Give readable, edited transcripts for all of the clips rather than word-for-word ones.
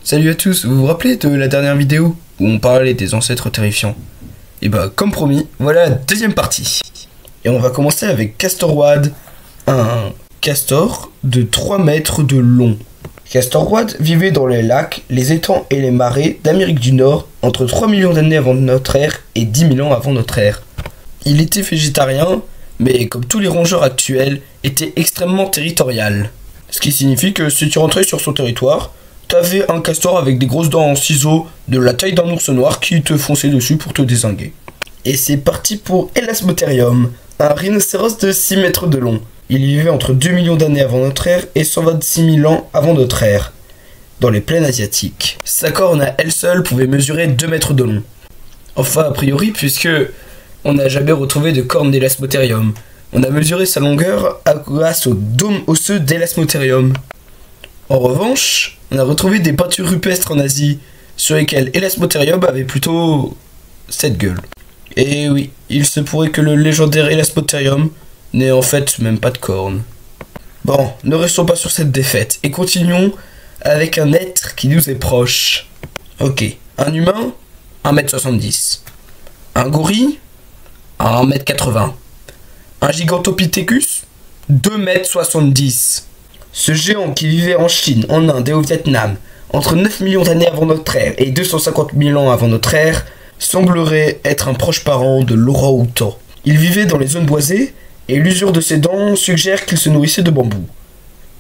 Salut à tous, vous vous rappelez de la dernière vidéo où on parlait des ancêtres terrifiants? Et bah comme promis, voilà la deuxième partie. Et on va commencer avec Castorwad, un castor de 3 mètres de long. Castorwad vivait dans les lacs, les étangs et les marais d'Amérique du Nord entre 3 millions d'années avant notre ère et 10 000 ans avant notre ère. Il était végétarien, mais comme tous les rongeurs actuels, était extrêmement territorial. Ce qui signifie que si tu rentrais sur son territoire, t'avais un castor avec des grosses dents en ciseaux de la taille d'un ours noir qui te fonçait dessus pour te dézinguer. Et c'est parti pour Elasmotherium, un rhinocéros de 6 mètres de long. Il vivait entre 2 millions d'années avant notre ère et 126 000 ans avant notre ère, dans les plaines asiatiques. Sa corne à elle seule pouvait mesurer 2 mètres de long. Enfin, a priori, puisque on n'a jamais retrouvé de corne d'Elasmotherium. On a mesuré sa longueur grâce au dôme osseux d'Elasmotherium. En revanche, on a retrouvé des peintures rupestres en Asie, sur lesquelles Elasmotherium avait plutôt cette gueule. Et oui, il se pourrait que le légendaire Elasmotherium n'ait en fait même pas de cornes. Bon, ne restons pas sur cette défaite, et continuons avec un être qui nous est proche. Ok, un humain, 1m70. Un gorille, 1m80. Un Gigantopithecus, 2m70. Ce géant qui vivait en Chine, en Inde et au Vietnam, entre 9 millions d'années avant notre ère et 250 000 ans avant notre ère, semblerait être un proche parent de l'orang-outan. Il vivait dans les zones boisées, et l'usure de ses dents suggère qu'il se nourrissait de bambou.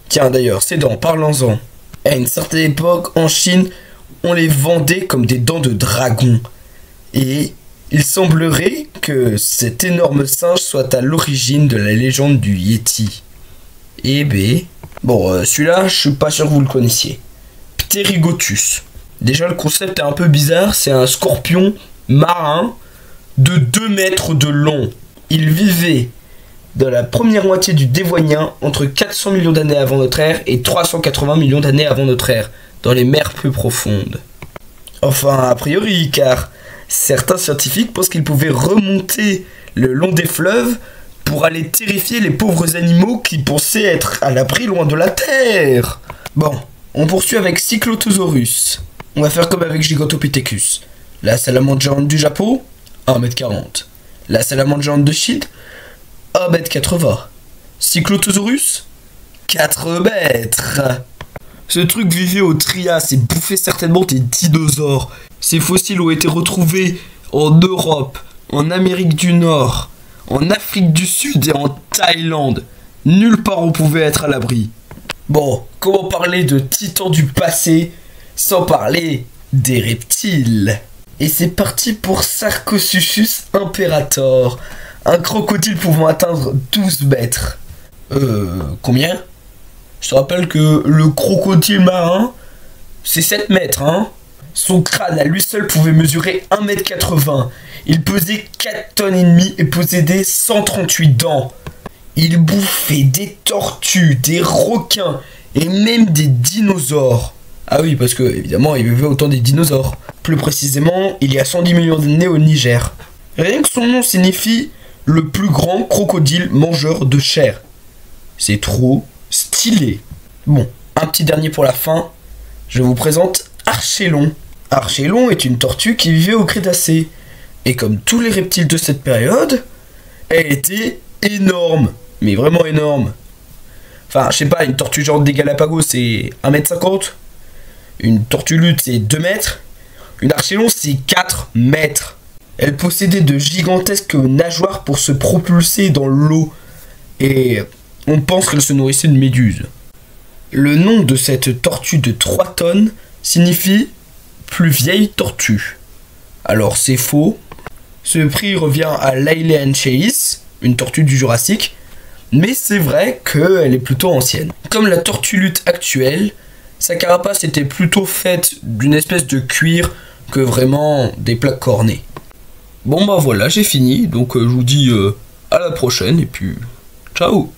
Tiens d'ailleurs, ses dents, parlons-en. À une certaine époque, en Chine, on les vendait comme des dents de dragon. Et il semblerait que cet énorme singe soit à l'origine de la légende du Yeti. Eh ben... Bon, celui-là, je suis pas sûr que vous le connaissiez. Pterigotus. Déjà, le concept est un peu bizarre. C'est un scorpion marin de 2 mètres de long. Il vivait dans la première moitié du Dévoinien, entre 400 millions d'années avant notre ère et 380 millions d'années avant notre ère, dans les mers plus profondes. Enfin, a priori, car certains scientifiques pensent qu'ils pouvaient remonter le long des fleuves pour aller terrifier les pauvres animaux qui pensaient être à l'abri loin de la terre. Bon, on poursuit avec Cyclotosaurus. On va faire comme avec Gigantopithecus. La salamandre géante du Japon, 1m40. La salamandre géante de Chine, 1m80. Cyclotosaurus, 4 mètres. Ce truc vivait au Trias et bouffait certainement des dinosaures. Ces fossiles ont été retrouvés en Europe, en Amérique du Nord, en Afrique du Sud et en Thaïlande. Nulle part on pouvait être à l'abri. Bon, comment parler de titans du passé sans parler des reptiles? Et c'est parti pour Sarcosuchus imperator, un crocodile pouvant atteindre 12 mètres. Combien? Je te rappelle que le crocodile marin, c'est 7 mètres, hein. Son crâne à lui seul pouvait mesurer 1m80. Il pesait 4 tonnes et demie et possédait 138 dents. Il bouffait des tortues, des requins et même des dinosaures. Ah oui, parce que évidemment, il buvait autant des dinosaures. Plus précisément, il y a 110 millions d'années au Niger. Rien que son nom signifie le plus grand crocodile mangeur de chair. C'est trop stylé. Bon, un petit dernier pour la fin. Je vous présente Archelon. Archelon est une tortue qui vivait au Crétacé. Et comme tous les reptiles de cette période, elle était énorme. Mais vraiment énorme. Enfin, je sais pas, une tortue genre des Galapagos, c'est 1m50. Une tortue lutte, c'est 2 mètres. Une Archelon, c'est 4 mètres. Elle possédait de gigantesques nageoires pour se propulser dans l'eau. Et on pense qu'elle se nourrissait de méduses. Le nom de cette tortue de 3 tonnes signifie plus vieille tortue. Alors c'est faux. Ce prix revient à Laileancheis, une tortue du Jurassique, mais c'est vrai qu'elle est plutôt ancienne. Comme la tortue lutte actuelle, sa carapace était plutôt faite d'une espèce de cuir que vraiment des plaques cornées. Bon bah voilà, j'ai fini, donc je vous dis à la prochaine et puis ciao.